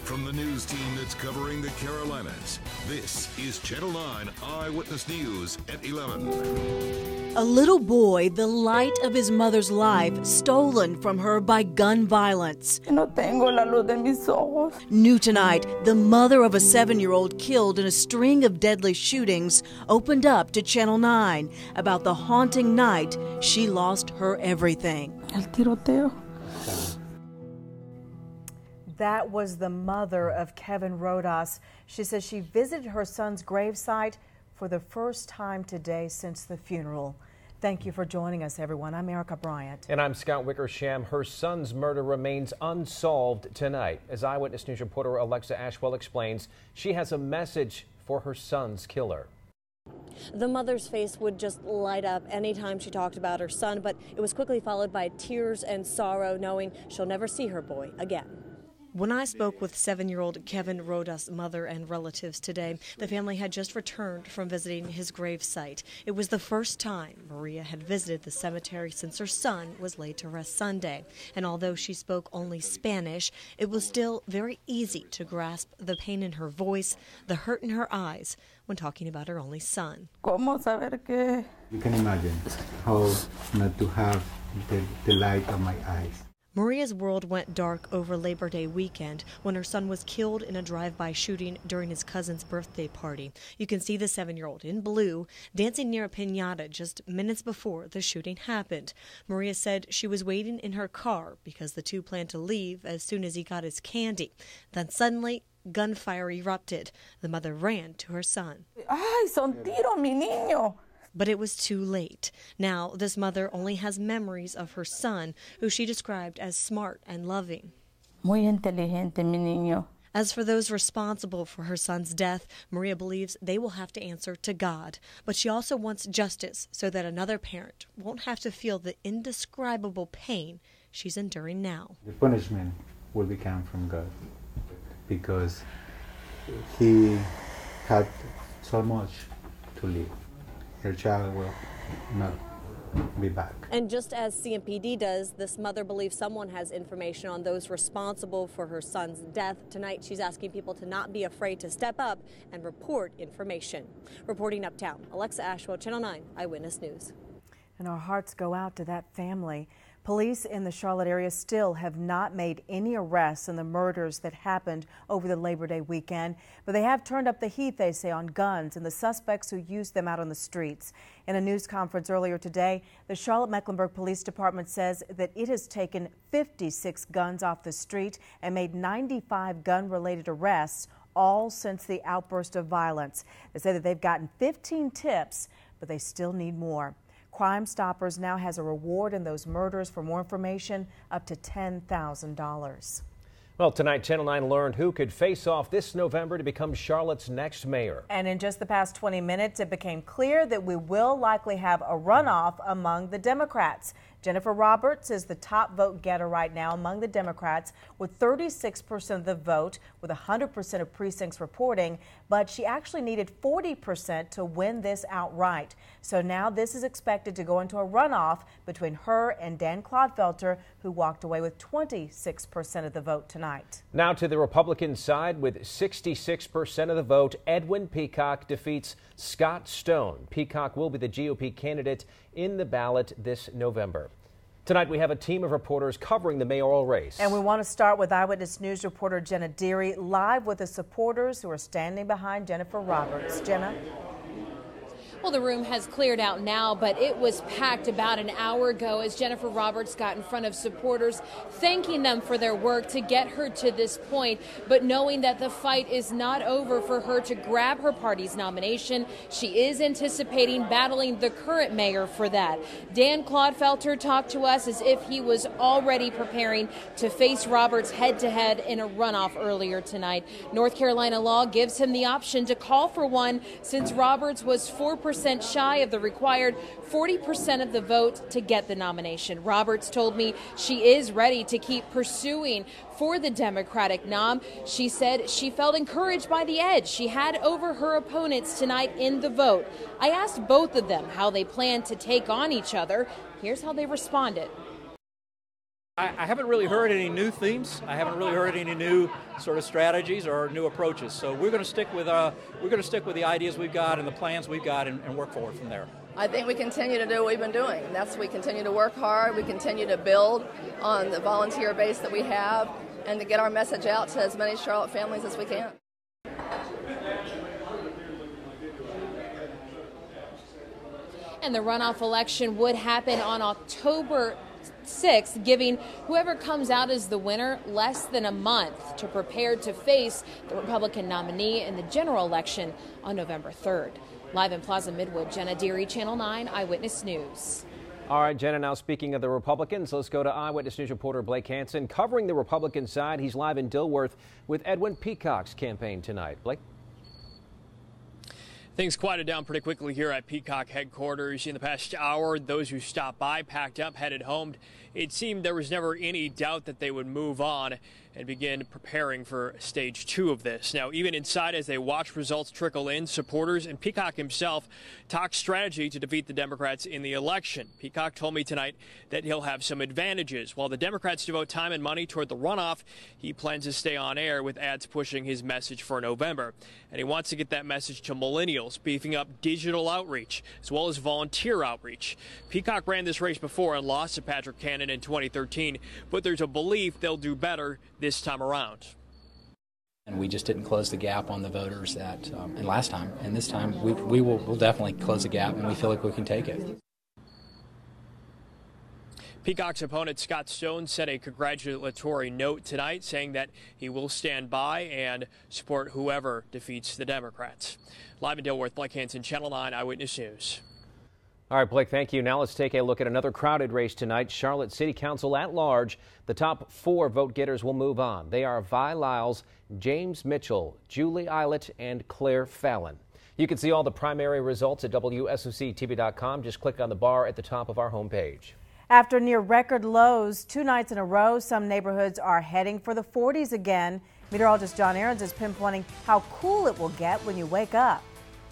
From the news team that's covering the Carolinas, this is Channel 9 Eyewitness News at 11. A little boy, the light of his mother's life, stolen from her by gun violence. No tengo la luz de mis ojos. New tonight, the mother of a 7-year-old killed in a string of deadly shootings opened up to Channel 9 about the haunting night she lost her everything. El tiroteo. That was the mother of Kevin Rodas. She says she visited her son's gravesite for the first time today since the funeral. Thank you for joining us, everyone. I'm Erica Bryant. And I'm Scott Wickersham. Her son's murder remains unsolved tonight. As Eyewitness News reporter Alexa Ashwell explains, she has a message for her son's killer. The mother's face would just light up anytime she talked about her son, but it was quickly followed by tears and sorrow, knowing she'll never see her boy again. When I spoke with 7-year-old Kevin Rodas' mother and relatives today, the family had just returned from visiting his gravesite. It was the first time Maria had visited the cemetery since her son was laid to rest Sunday. And although she spoke only Spanish, it was still very easy to grasp the pain in her voice, the hurt in her eyes when talking about her only son. ¿Cómo saber que? You can imagine how not to have the light of my eyes. Maria's world went dark over Labor Day weekend when her son was killed in a drive-by shooting during his cousin's birthday party. You can see the 7-year-old in blue dancing near a piñata just minutes before the shooting happened. Maria said she was waiting in her car because the two planned to leave as soon as he got his candy. Then suddenly, gunfire erupted. The mother ran to her son. Ay, son tiro, mi niño. But it was too late. Now, this mother only has memories of her son, who she described as smart and loving. Muy inteligente, mi niño. As for those responsible for her son's death, Maria believes they will have to answer to God. But she also wants justice so that another parent won't have to feel the indescribable pain she's enduring now. The punishment will come from God because he had so much to live. Her child will not be back. And just as CMPD does, this mother believes someone has information on those responsible for her son's death. Tonight, she's asking people to not be afraid to step up and report information. Reporting uptown, Alexa Ashwell, Channel 9 Eyewitness News. And our hearts go out to that family. Police in the Charlotte area still have not made any arrests in the murders that happened over the Labor Day weekend, but they have turned up the heat, they say, on guns and the suspects who used them out on the streets. In a news conference earlier today, the Charlotte-Mecklenburg Police Department says that it has taken 56 guns off the street and made 95 gun-related arrests, all since the outburst of violence. They say that they've gotten 15 tips, but they still need more. Crime Stoppers now has a reward in those murders. For more information, up to $10,000. Well, tonight, Channel 9 learned who could face off this November to become Charlotte's next mayor. And in just the past 20 minutes, it became clear that we will likely have a runoff among the Democrats. Jennifer Roberts is the top vote getter right now among the Democrats with 36% of the vote, with 100% of precincts reporting, but she actually needed 40% to win this outright. So now this is expected to go into a runoff between her and Dan Clodfelter, who walked away with 26% of the vote tonight. Now to the Republican side, with 66% of the vote, Edwin Peacock defeats Scott Stone. Peacock will be the GOP candidate in the ballot this November. Tonight we have a team of reporters covering the mayoral race. And we want to start with Eyewitness News reporter Jenna Deary, live with the supporters who are standing behind Jennifer Roberts. Jenna? Well, the room has cleared out now, but it was packed about an hour ago as Jennifer Roberts got in front of supporters, thanking them for their work to get her to this point, but knowing that the fight is not over for her to grab her party's nomination. She is anticipating battling the current mayor for that. Dan Clodfelter talked to us as if he was already preparing to face Roberts head-to-head in a runoff earlier tonight. North Carolina law gives him the option to call for one since Roberts was 4% shy of the required 40% of the vote to get the nomination. Roberts told me she is ready to keep pursuing for the Democratic nom. She said she felt encouraged by the edge she had over her opponents tonight in the vote. I asked both of them how they plan to take on each other. Here's how they responded. I haven't really heard any new themes. I haven't really heard any new sort of strategies or new approaches. So we're going to stick with the ideas we've got and the plans we've got and work forward from there. I think we continue to do what we've been doing. That's we continue to work hard. We continue to build on the volunteer base that we have and to get our message out to as many Charlotte families as we can. And the runoff election would happen on October 6th, giving whoever comes out as the winner less than a month to prepare to face the Republican nominee in the general election on November 3rd. Live in Plaza Midwood, Jenna Deary, Channel 9 Eyewitness News. All right, Jenna, now speaking of the Republicans, let's go to Eyewitness News reporter Blake Hansen covering the Republican side. He's live in Dilworth with Edwin Peacock's campaign tonight. Blake? Things quieted down pretty quickly here at Peacock headquarters. In the past hour, those who stopped by packed up, headed home. It seemed there was never any doubt that they would move on and begin preparing for stage 2 of this. Now, even inside as they watch results trickle in, supporters and Peacock himself talk strategy to defeat the Democrats in the election. Peacock told me tonight that he'll have some advantages. While the Democrats devote time and money toward the runoff, he plans to stay on air with ads pushing his message for November. And he wants to get that message to millennials, beefing up digital outreach as well as volunteer outreach. Peacock ran this race before and lost to Patrick Cannon in 2013, but there's a belief they'll do better this time around. And we just didn't close the gap on the voters that and last time, and this time we'll definitely close the gap, and we feel like we can take it. Peacock's opponent Scott Stone sent a congratulatory note tonight saying that he will stand by and support whoever defeats the Democrats. Live in Dilworth, Blake Hansen, Channel 9 Eyewitness News. All right, Blake, thank you. Now let's take a look at another crowded race tonight. Charlotte City Council at large. The top 4 vote getters will move on. They are Vi Lyles, James Mitchell, Julie Eilert, and Claire Fallon. You can see all the primary results at WSOCTV.com. Just click on the bar at the top of our homepage. After near record lows 2 nights in a row, some neighborhoods are heading for the 40s again. Meteorologist John Aarons is pinpointing how cool it will get when you wake up.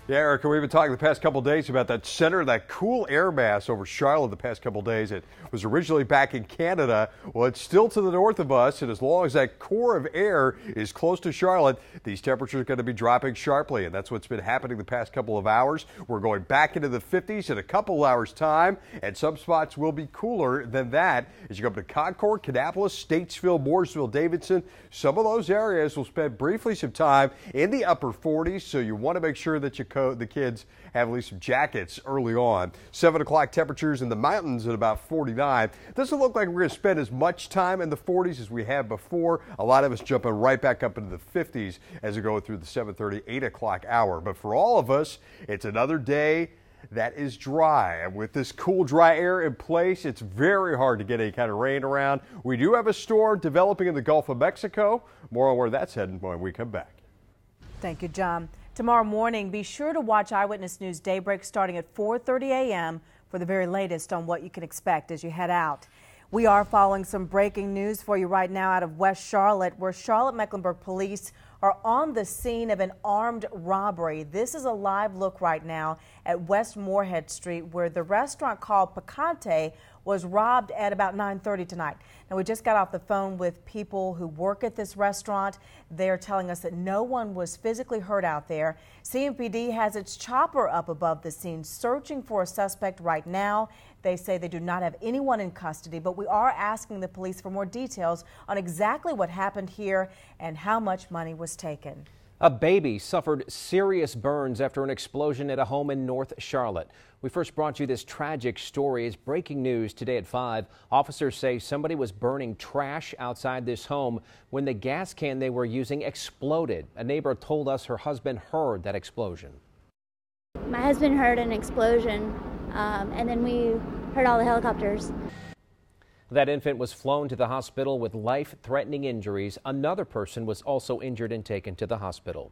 Yeah, Erica, we've been talking the past couple of days about that center, that cool air mass over Charlotte the past couple of days. It was originally back in Canada. Well, it's still to the north of us, and as long as that core of air is close to Charlotte, these temperatures are going to be dropping sharply, and that's what's been happening the past couple of hours. We're going back into the 50s in a couple hours' time, and some spots will be cooler than that. As you go up to Concord, Kannapolis, Statesville, Mooresville, Davidson, some of those areas will spend briefly some time in the upper 40s, so you want to make sure that the kids have at least some jackets early on. 7 o'clock temperatures in the mountains at about 49. Doesn't look like we're going to spend as much time in the 40s as we have before. A lot of us jumping right back up into the 50s as we go through the 7:30, 8 o'clock hour. But for all of us, it's another day that is dry. And with this cool, dry air in place, it's very hard to get any kind of rain around. We do have a storm developing in the Gulf of Mexico. More on where that's heading when we come back. Thank you, John. Tomorrow morning, be sure to watch Eyewitness News Daybreak starting at 4:30 a.m. for the very latest on what you can expect as you head out. We are following some breaking news for you right now out of West Charlotte, where Charlotte-Mecklenburg police are on the scene of an armed robbery. This is a live look right now at West Moorhead Street, where the restaurant called Picante was robbed at about 9:30 tonight. Now, we just got off the phone with people who work at this restaurant. They're telling us that no one was physically hurt out there. CMPD has its chopper up above the scene searching for a suspect right now. They say they do not have anyone in custody, but we are asking the police for more details on exactly what happened here and how much money was taken. A baby suffered serious burns after an explosion at a home in North Charlotte. We first brought you this tragic story. It's breaking news today at 5. Officers say somebody was burning trash outside this home when the gas can they were using exploded. A neighbor told us her husband heard that explosion. My husband heard an explosion, and then we heard all the helicopters. That infant was flown to the hospital with life-threatening injuries. Another person was also injured and taken to the hospital.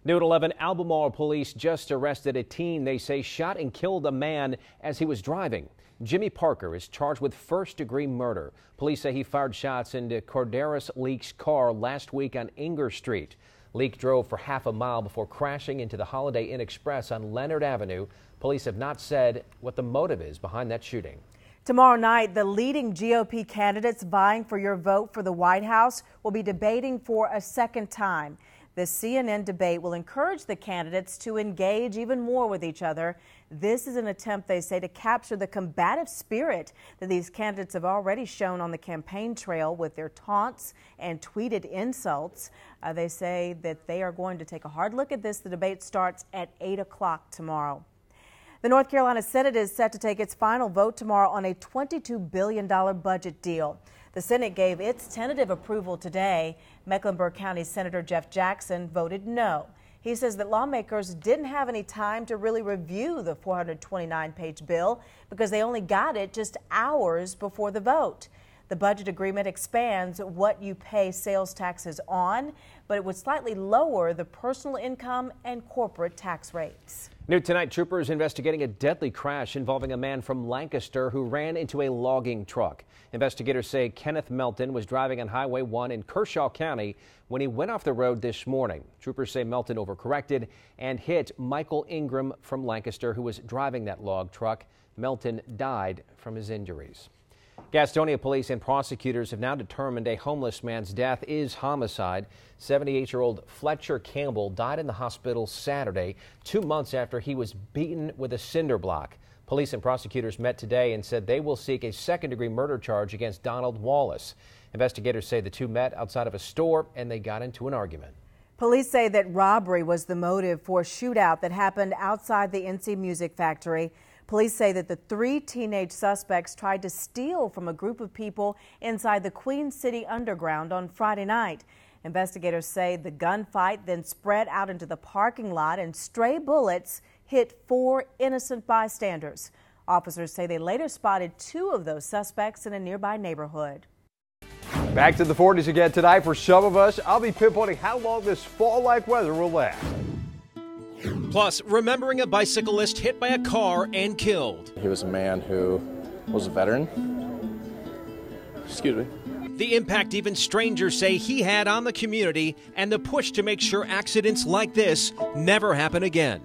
New at 11, Albemarle police just arrested a teen they say shot and killed a man as he was driving. Jimmy Parker is charged with first-degree murder. Police say he fired shots into Corderis Leake's car last week on Inger Street. Leake drove for half a mile before crashing into the Holiday Inn Express on Leonard Avenue. Police have not said what the motive is behind that shooting. Tomorrow night, the leading GOP candidates vying for your vote for the White House will be debating for a second time. The CNN debate will encourage the candidates to engage even more with each other. This is an attempt, they say, to capture the combative spirit that these candidates have already shown on the campaign trail with their taunts and tweeted insults. They say that they are going to take a hard look at this. The debate starts at 8 o'clock tomorrow. The North Carolina Senate is set to take its final vote tomorrow on a $22 billion budget deal. The Senate gave its tentative approval today. Mecklenburg County Senator Jeff Jackson voted no. He says that lawmakers didn't have any time to really review the 429-page bill because they only got it just hours before the vote. The budget agreement expands what you pay sales taxes on, but it would slightly lower the personal income and corporate tax rates. New tonight, troopers investigating a deadly crash involving a man from Lancaster who ran into a logging truck. Investigators say Kenneth Melton was driving on Highway 1 in Kershaw County when he went off the road this morning. Troopers say Melton overcorrected and hit Michael Ingram from Lancaster, who was driving that log truck. Melton died from his injuries. Gastonia police and prosecutors have now determined a homeless man's death is homicide. 78-year-old Fletcher Campbell died in the hospital Saturday, 2 months after he was beaten with a cinder block. Police and prosecutors met today and said they will seek a second-degree murder charge against Donald Wallace. Investigators say the two met outside of a store and they got into an argument. Police say that robbery was the motive for a shootout that happened outside the NC Music Factory. Police say that the 3 teenage suspects tried to steal from a group of people inside the Queen City Underground on Friday night. Investigators say the gunfight then spread out into the parking lot and stray bullets hit 4 innocent bystanders. Officers say they later spotted 2 of those suspects in a nearby neighborhood. Back to the 40s again tonight for some of us. I'll be pinpointing how long this fall-like weather will last. Plus, remembering a bicyclist hit by a car and killed. He was a man who was a veteran. Excuse me. The impact even strangers say he had on the community and the push to make sure accidents like this never happen again.